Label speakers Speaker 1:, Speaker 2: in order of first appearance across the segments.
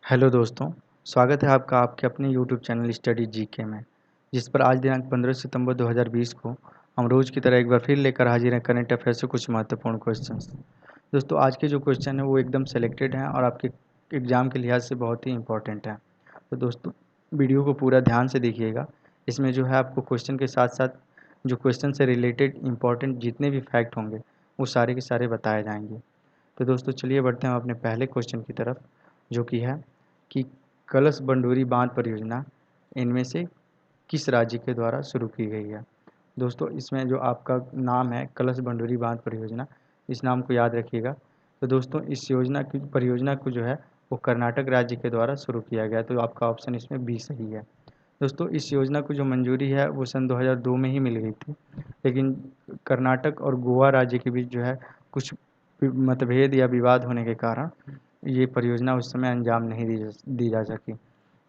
Speaker 1: Hello दोस्तों, स्वागत है आपका आपके अपने यूट्यूब चैनल स्टडी जीके में, जिस पर आज दिनांक 15 सितंबर 2020 को हम रोज़ की तरह एक बार फिर लेकर हाजिर हैं करंट अफेयर्स से कुछ महत्वपूर्ण क्वेश्चंस। दोस्तों आज के जो क्वेश्चन है वो एकदम सेलेक्टेड हैं और आपके एग्ज़ाम के लिहाज से बहुत ही इंपॉर्टेंट हैं। तो दोस्तों वीडियो को पूरा ध्यान से देखिएगा। इसमें जो है आपको क्वेश्चन के साथ साथ जो क्वेश्चन से रिलेटेड इंपॉर्टेंट जितने भी फैक्ट होंगे वो सारे के सारे बताए जाएंगे। तो दोस्तों चलिए बढ़ते हैं अपने पहले क्वेश्चन की तरफ, जो कि है कि कलश बंडोरी बांध परियोजना इनमें से किस राज्य के द्वारा शुरू की गई है। दोस्तों इसमें जो आपका नाम है कलश बंडोरी बांध परियोजना, इस नाम को याद रखिएगा। तो दोस्तों इस परियोजना को जो है वो कर्नाटक राज्य के द्वारा शुरू किया गया, तो आपका ऑप्शन इसमें बी सही है। दोस्तों इस योजना को जो मंजूरी है वो सन 2002 में ही मिल गई थी, लेकिन कर्नाटक और गोवा राज्य के बीच जो है कुछ मतभेद या विवाद होने के कारण ये परियोजना उस समय अंजाम नहीं दी जा सकी।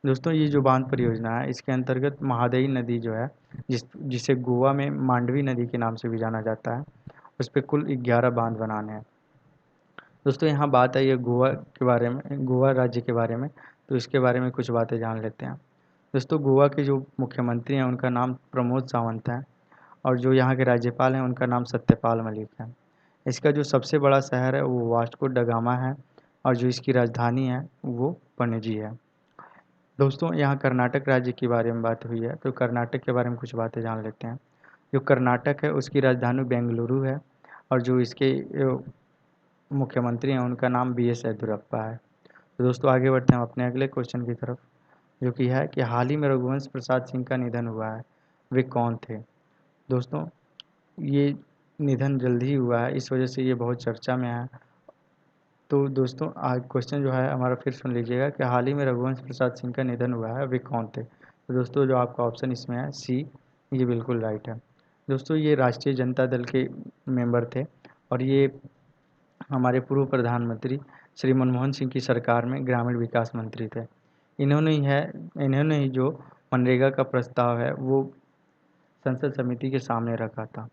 Speaker 1: दोस्तों ये जो बांध परियोजना है इसके अंतर्गत महादयी नदी जो है जिसे गोवा में मांडवी नदी के नाम से भी जाना जाता है, उस पर कुल 11 बांध बनाने हैं। दोस्तों यहाँ बात आई है गोवा के बारे में, गोवा राज्य के बारे में, तो इसके बारे में कुछ बातें जान लेते हैं। दोस्तों गोवा के जो मुख्यमंत्री हैं उनका नाम प्रमोद सावंत है और जो यहाँ के राज्यपाल हैं उनका नाम सत्यपाल मलिक है। इसका जो सबसे बड़ा शहर है वो वास्को ड गामा है और जो इसकी राजधानी है वो पणजी है। दोस्तों यहाँ कर्नाटक राज्य के बारे में बात हुई है, तो कर्नाटक के बारे में कुछ बातें जान लेते हैं। जो कर्नाटक है उसकी राजधानी बेंगलुरु है और जो इसके मुख्यमंत्री हैं उनका नाम बी एस येदियुरप्पा है। तो दोस्तों आगे बढ़ते हैं हम अपने अगले क्वेश्चन की तरफ, जो कि है कि हाल ही में रघुवंश प्रसाद सिंह का निधन हुआ है, वे कौन थे। दोस्तों ये निधन जल्दी ही हुआ है, इस वजह से ये बहुत चर्चा में है। तो दोस्तों आज क्वेश्चन जो है हमारा फिर सुन लीजिएगा कि हाल ही में रघुवंश प्रसाद सिंह का निधन हुआ है, वे कौन थे। तो दोस्तों जो आपका ऑप्शन इसमें है सी, ये बिल्कुल राइट है। दोस्तों ये राष्ट्रीय जनता दल के मेंबर थे और ये हमारे पूर्व प्रधानमंत्री श्री मनमोहन सिंह की सरकार में ग्रामीण विकास मंत्री थे। इन्होंने ही जो मनरेगा का प्रस्ताव है वो संसद समिति के सामने रखा था,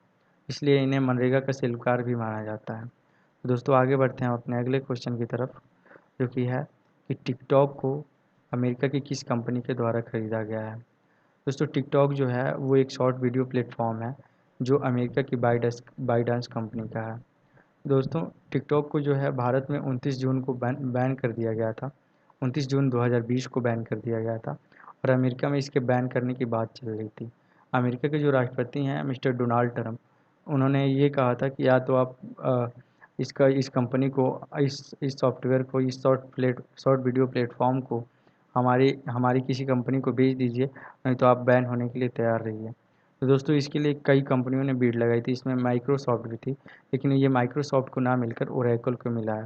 Speaker 1: इसलिए इन्हें मनरेगा का शिल्पकार भी माना जाता है। तो दोस्तों आगे बढ़ते हैं अपने अगले क्वेश्चन की तरफ, जो कि है कि टिकटॉक को अमेरिका की किस कंपनी के द्वारा खरीदा गया है। दोस्तों टिकटॉक जो है वो एक शॉर्ट वीडियो प्लेटफॉर्म है जो अमेरिका की बाईडांस कंपनी का है। दोस्तों टिकटॉक को जो है भारत में 29 जून को बैन कर दिया गया था, 29 जून 2020 को बैन कर दिया गया था और अमेरिका में इसके बैन करने की बात चल रही थी। अमेरिका के जो राष्ट्रपति हैं मिस्टर डोनाल्ड ट्रंप, उन्होंने ये कहा था कि या तो आप इस कंपनी को, इस सॉफ्टवेयर को, इस शॉर्ट वीडियो प्लेटफॉर्म को हमारी हमारी किसी कंपनी को बेच दीजिए, नहीं तो आप बैन होने के लिए तैयार रहिए। तो दोस्तों इसके लिए कई कंपनियों ने बीड लगाई थी, इसमें माइक्रोसॉफ्ट भी थी, लेकिन ये माइक्रोसॉफ्ट को ना मिलकर ओरेकल को मिला है।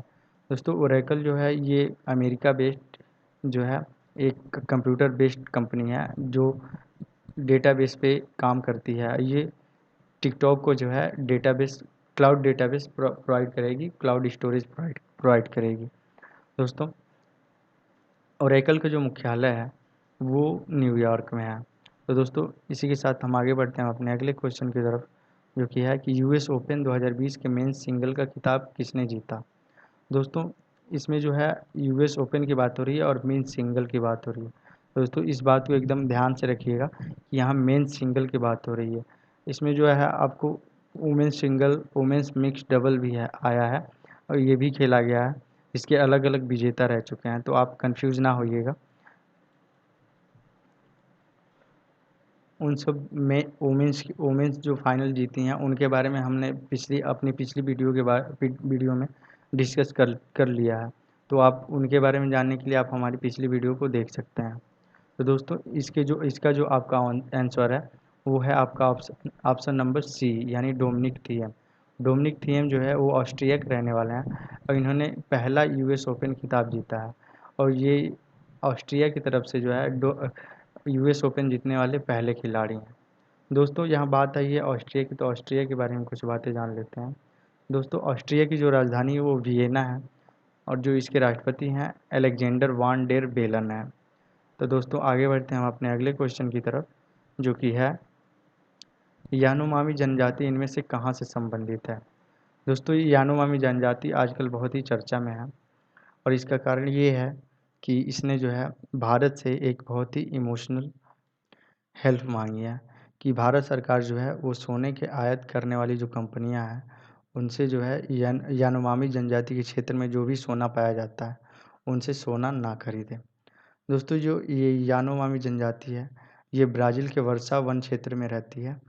Speaker 1: दोस्तों ओरेकल जो है ये अमेरिका बेस्ड जो है एक कंप्यूटर बेस्ड कंपनी है जो डेटाबेस पे काम करती है। ये टिकटॉक को जो है डेटाबेस, क्लाउड डेटाबेस प्रोवाइड करेगी, क्लाउड स्टोरेज प्रोवाइड करेगी। दोस्तों ओरेकल का जो मुख्यालय है वो न्यूयॉर्क में है। तो दोस्तों इसी के साथ हम आगे बढ़ते हैं अपने अगले क्वेश्चन की तरफ, जो कि है कि यूएस ओपन 2020 के मेंस सिंगल का खिताब किसने जीता। दोस्तों इसमें जो है यूएस ओपन की बात हो रही है और मेंस सिंगल की बात हो रही है। दोस्तों इस बात को एकदम ध्यान से रखिएगा कि यहाँ मेंस सिंगल की बात हो रही है। इसमें जो है आपको women's single, women's mix double भी है आया है और ये भी खेला गया है, इसके अलग अलग विजेता रह चुके हैं, तो आप कंफ्यूज ना होइएगा। उन सब में वुमेंस जो फाइनल जीती हैं उनके बारे में हमने अपनी पिछली वीडियो में डिस्कस कर लिया है, तो आप उनके बारे में जानने के लिए आप हमारी पिछली वीडियो को देख सकते हैं। तो दोस्तों इसका जो आपका आंसर है वो है आपका ऑप्शन नंबर सी, यानी डोमिनिक थिएम। डोमिनिक थिएम जो है वो ऑस्ट्रिया के रहने वाले हैं और इन्होंने पहला यूएस ओपन खिताब जीता है और ये ऑस्ट्रिया की तरफ से जो है यूएस ओपन जीतने वाले पहले खिलाड़ी हैं। दोस्तों यहाँ बात आई है ऑस्ट्रिया की, तो ऑस्ट्रिया के बारे में कुछ बातें जान लेते हैं। दोस्तों ऑस्ट्रिया की जो राजधानी है वो वियना है और जो इसके राष्ट्रपति हैं अलेक्जेंडर वान डेर बेलन है। तो दोस्तों आगे बढ़ते हैं हम अपने अगले क्वेश्चन की तरफ, जो कि है यानोमामी जनजाति इनमें से कहाँ से संबंधित है। दोस्तों ये यानोमामी जनजाति आजकल बहुत ही चर्चा में है और इसका कारण ये है कि इसने जो है भारत से एक बहुत ही इमोशनल हेल्प मांगी है कि भारत सरकार जो है वो सोने के आयात करने वाली जो कंपनियां हैं उनसे जो है यानोमामी जनजाति के क्षेत्र में जो भी सोना पाया जाता है उनसे सोना ना खरीदे। दोस्तों जो ये यानोमामी जनजाति है ये ब्राज़ील के वर्षा वन क्षेत्र में रहती है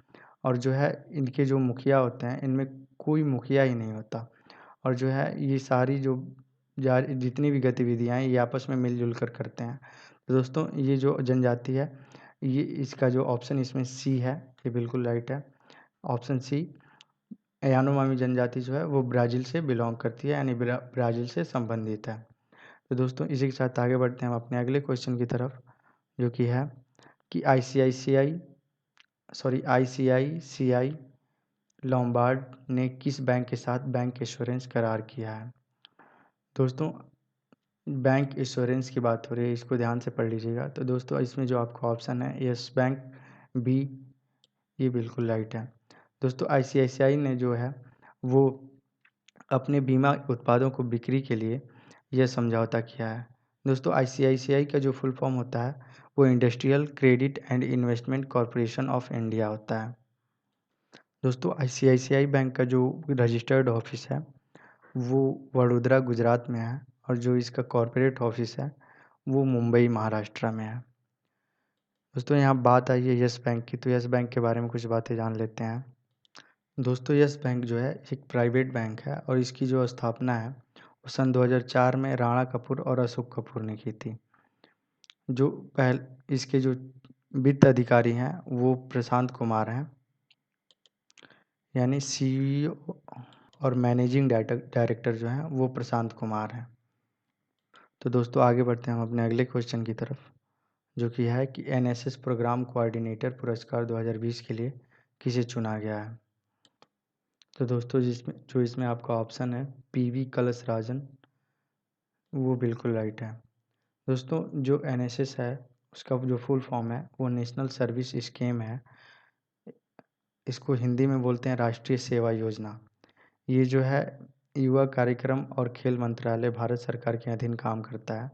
Speaker 1: और जो है इनके जो मुखिया होते हैं इनमें कोई मुखिया ही नहीं होता और जो है ये सारी जो जितनी भी गतिविधियाँ हैं ये आपस में मिल-जुल कर करते हैं। तो दोस्तों ये जो जनजाति है ये इसका जो ऑप्शन इसमें सी है, ये बिल्कुल राइट है। ऑप्शन सी यानोमामी जनजाति जो है वो ब्राज़ील से बिलॉन्ग करती है यानी ब्राज़ील से संबंधित है। तो दोस्तों इसी के साथ आगे बढ़ते हैं हम अपने अगले क्वेश्चन की तरफ जो कि है कि आईसीआईसीआई लोम्बार्ड ने किस बैंक के साथ बैंक एश्योरेंस करार किया है? दोस्तों बैंक एश्योरेंस की बात हो रही है, इसको ध्यान से पढ़ लीजिएगा। तो दोस्तों इसमें जो आपका ऑप्शन है येस बैंक, बी, ये बिल्कुल राइट है। दोस्तों आईसीआईसीआई ने जो है वो अपने बीमा उत्पादों को बिक्री के लिए यह समझौता किया है। दोस्तों आईसीआईसीआई का जो फुल फॉर्म होता है वो industrial credit and investment corporation of India होता है। दोस्तों आईसीआईसीआई बैंक का जो रजिस्टर्ड ऑफिस है वो वडोदरा गुजरात में है और जो इसका कॉरपोरेट ऑफिस है वो मुंबई महाराष्ट्र में है। दोस्तों यहाँ बात आई है यस बैंक की, तो यस बैंक के बारे में कुछ बातें जान लेते हैं। दोस्तों यस बैंक जो है एक प्राइवेट बैंक है और इसकी जो स्थापना है वो सन 2004 में राणा कपूर और अशोक कपूर ने की थी। जो इसके जो वित्त अधिकारी हैं वो प्रशांत कुमार हैं यानी सीईओ और मैनेजिंग डायरेक्टर जो हैं वो प्रशांत कुमार हैं। तो दोस्तों आगे बढ़ते हैं हम अपने अगले क्वेश्चन की तरफ जो कि है कि एनएसएस प्रोग्राम कोऑर्डिनेटर पुरस्कार 2020 के लिए किसे चुना गया है? तो दोस्तों इसमें आपका ऑप्शन है पीवी कलश राजन, वो बिल्कुल राइट है। दोस्तों जो एनएसएस है उसका जो फुल फॉर्म है वो नेशनल सर्विस स्कीम है। इसको हिंदी में बोलते हैं राष्ट्रीय सेवा योजना। ये जो है युवा कार्यक्रम और खेल मंत्रालय भारत सरकार के अधीन काम करता है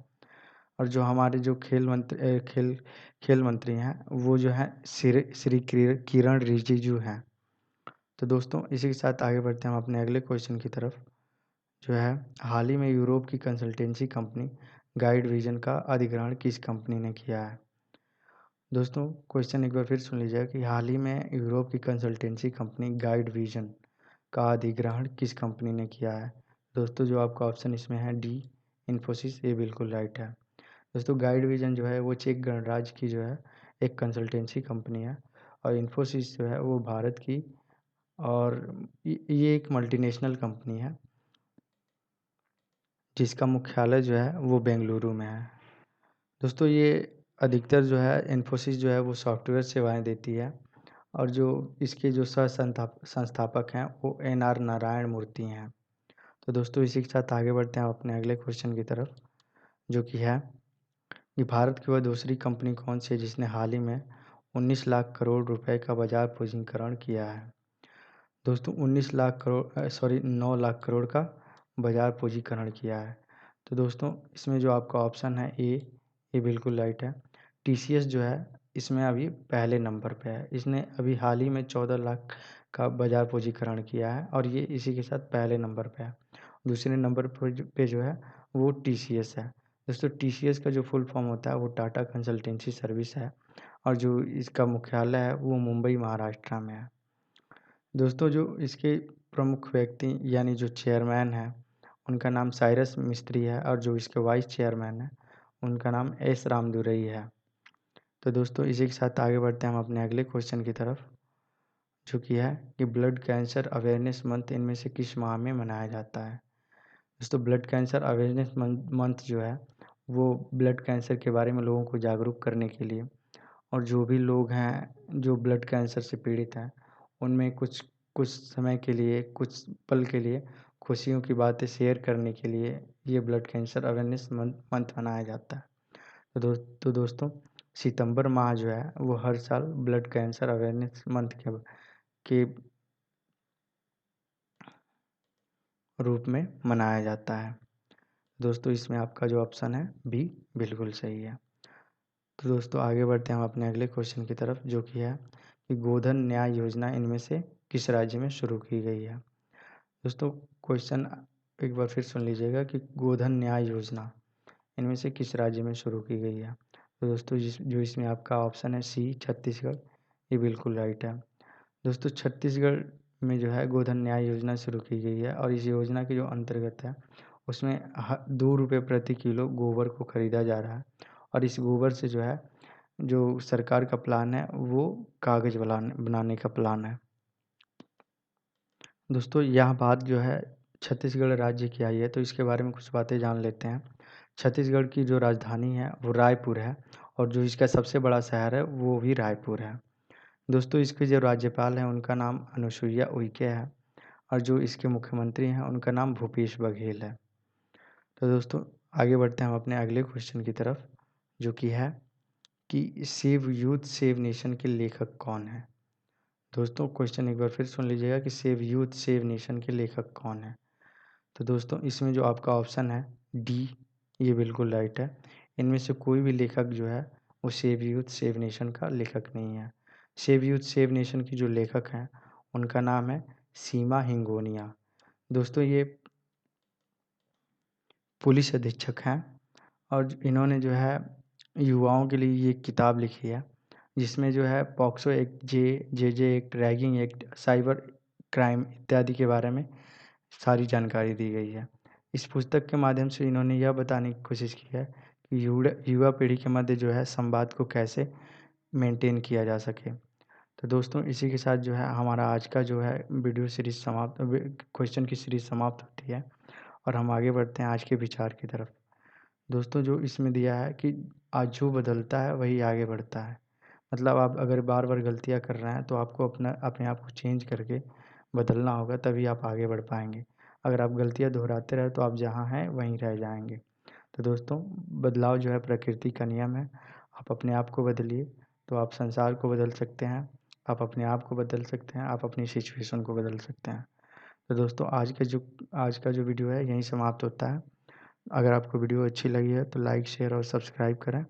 Speaker 1: और जो हमारे जो खेल मंत्री हैं वो जो है श्री किरण रिजिजू हैं। तो दोस्तों इसी के साथ आगे बढ़ते हैं हम अपने अगले क्वेश्चन की तरफ जो है हाल ही में यूरोप की कंसल्टेंसी कंपनी गाइड विजन का अधिग्रहण किस कंपनी ने किया है? दोस्तों क्वेश्चन एक बार फिर सुन लीजिएगा कि हाल ही में यूरोप की कंसल्टेंसी कंपनी गाइड विजन का अधिग्रहण किस कंपनी ने किया है? दोस्तों जो आपका ऑप्शन इसमें है डी, इन्फोसिस, ये बिल्कुल राइट है। दोस्तों गाइड विजन जो है वो चेक गणराज्य की जो है एक कंसल्टेंसी कंपनी है और इन्फोसिस जो है वो भारत की और ये एक मल्टीनेशनल कंपनी है जिसका मुख्यालय जो है वो बेंगलुरु में है। दोस्तों ये अधिकतर जो है इन्फोसिस जो है वो सॉफ्टवेयर सेवाएं देती है और जो इसके जो संस्थापक हैं वो एन.आर. नारायण मूर्ति हैं। तो दोस्तों इसी के साथ आगे बढ़ते हैं अपने अगले क्वेश्चन की तरफ जो कि है कि भारत की वह दूसरी कंपनी कौन सी है जिसने हाल ही में 19 लाख करोड़ रुपए का बाजार पूंजीकरण किया है? दोस्तों 9 लाख करोड़ का बाजार पूंजीकरण किया है। तो दोस्तों इसमें जो आपका ऑप्शन है ए, ये बिल्कुल राइट है। टीसीएस जो है इसमें अभी पहले नंबर पे है। इसने अभी हाल ही में 14 लाख का बाजार पूंजीकरण किया है और ये इसी के साथ पहले नंबर पे है। दूसरे नंबर पे जो है वो टीसीएस है। दोस्तों टीसीएस का जो फुल फॉर्म होता है वो टाटा कंसल्टेंसी सर्विस है और जो इसका मुख्यालय है वो मुंबई महाराष्ट्र में है। दोस्तों जो इसके प्रमुख व्यक्ति यानी जो चेयरमैन हैं उनका नाम साइरस मिस्त्री है और जो इसके वाइस चेयरमैन हैं उनका नाम एस रामदुरई है। तो दोस्तों इसी के साथ आगे बढ़ते हैं हम अपने अगले क्वेश्चन की तरफ जो कि है कि ब्लड कैंसर अवेयरनेस मंथ इनमें से किस माह में मनाया जाता है? दोस्तों ब्लड कैंसर अवेयरनेस मंथ जो है वो ब्लड कैंसर के बारे में लोगों को जागरूक करने के लिए और जो भी लोग हैं जो ब्लड कैंसर से पीड़ित हैं उनमें कुछ कुछ समय के लिए कुछ पल के लिए खुशियों की बातें शेयर करने के लिए ये ब्लड कैंसर अवेयरनेस मंथ मनाया जाता है। तो दोस्तों सितंबर माह जो है वो हर साल ब्लड कैंसर अवेयरनेस मंथ के रूप में मनाया जाता है। दोस्तों इसमें आपका जो ऑप्शन है बी बिल्कुल सही है। तो दोस्तों आगे बढ़ते हैं हम अपने अगले क्वेश्चन की तरफ, जो कि है कि गोधन न्याय योजना इनमें से किस राज्य में शुरू की गई है। दोस्तों क्वेश्चन एक बार फिर सुन लीजिएगा कि गोधन न्याय योजना इनमें से किस राज्य में शुरू की गई है। तो दोस्तों जो इसमें आपका ऑप्शन है सी छत्तीसगढ़, ये बिल्कुल राइट है। दोस्तों छत्तीसगढ़ में जो है गोधन न्याय योजना शुरू की गई है और इस योजना के जो अंतर्गत है उसमें 2 रुपये प्रति किलो गोबर को खरीदा जा रहा है और इस गोबर से जो है जो सरकार का प्लान है वो कागज़ बनाने का प्लान है। दोस्तों यह बात जो है छत्तीसगढ़ राज्य की आई है, तो इसके बारे में कुछ बातें जान लेते हैं। छत्तीसगढ़ की जो राजधानी है वो रायपुर है और जो इसका सबसे बड़ा शहर है वो भी रायपुर है। दोस्तों इसके जो राज्यपाल हैं उनका नाम अनुसुईया उइके है और जो इसके मुख्यमंत्री हैं उनका नाम भूपेश बघेल है। तो दोस्तों आगे बढ़ते हैं हम अपने अगले क्वेश्चन की तरफ, जो कि है कि सेव यूथ सेव नेशन के लेखक कौन हैं। दोस्तों क्वेश्चन एक बार फिर सुन लीजिएगा कि सेव यूथ सेव नेशन के लेखक कौन हैं। तो दोस्तों इसमें जो आपका ऑप्शन है डी, ये बिल्कुल राइट है। इनमें से कोई भी लेखक जो है वो सेव यूथ सेव नेशन का लेखक नहीं है। सेव यूथ सेव नेशन की जो लेखक हैं उनका नाम है सीमा हिंगोनिया। दोस्तों ये पुलिस अधीक्षक हैं और इन्होंने जो है युवाओं के लिए ये किताब लिखी है जिसमें जो है पॉक्सो एक्ट, जे act, ragging act, cyber crime इत्यादि के बारे में सारी जानकारी दी गई है। इस पुस्तक के माध्यम से इन्होंने यह बताने की कोशिश की है कि युवा पीढ़ी के मध्य जो है संवाद को कैसे मेंटेन किया जा सके। तो दोस्तों इसी के साथ जो है हमारा आज का जो है वीडियो सीरीज़ समाप्त, क्वेश्चन की सीरीज़ समाप्त होती है और हम आगे बढ़ते हैं आज के विचार की तरफ। दोस्तों जो इसमें दिया है कि आज जो बदलता है वही आगे बढ़ता है। मतलब आप अगर बार-बार गलतियाँ कर रहे हैं तो आपको अपने आप को चेंज करके बदलना होगा, तभी आप आगे बढ़ पाएँगे। अगर आप गलतियाँ दोहराते रहे तो आप जहाँ हैं वहीं रह जाएँगे। तो दोस्तों बदलाव जो है प्रकृति का नियम है। आप अपने आप को बदलिए तो आप संसार को बदल सकते हैं, आप अपने आप को बदल सकते हैं, आप अपनी सिचुएशन को बदल सकते हैं। तो दोस्तों आज का जो वीडियो है यहीं समाप्त होता है। अगर आपको वीडियो अच्छी लगी है तो लाइक, शेयर और सब्सक्राइब करें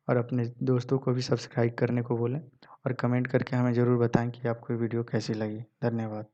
Speaker 1: और अपने दोस्तों को भी सब्सक्राइब करने को बोलें और कमेंट करके हमें ज़रूर बताएँ कि आपको ये वीडियो कैसी लगी। धन्यवाद।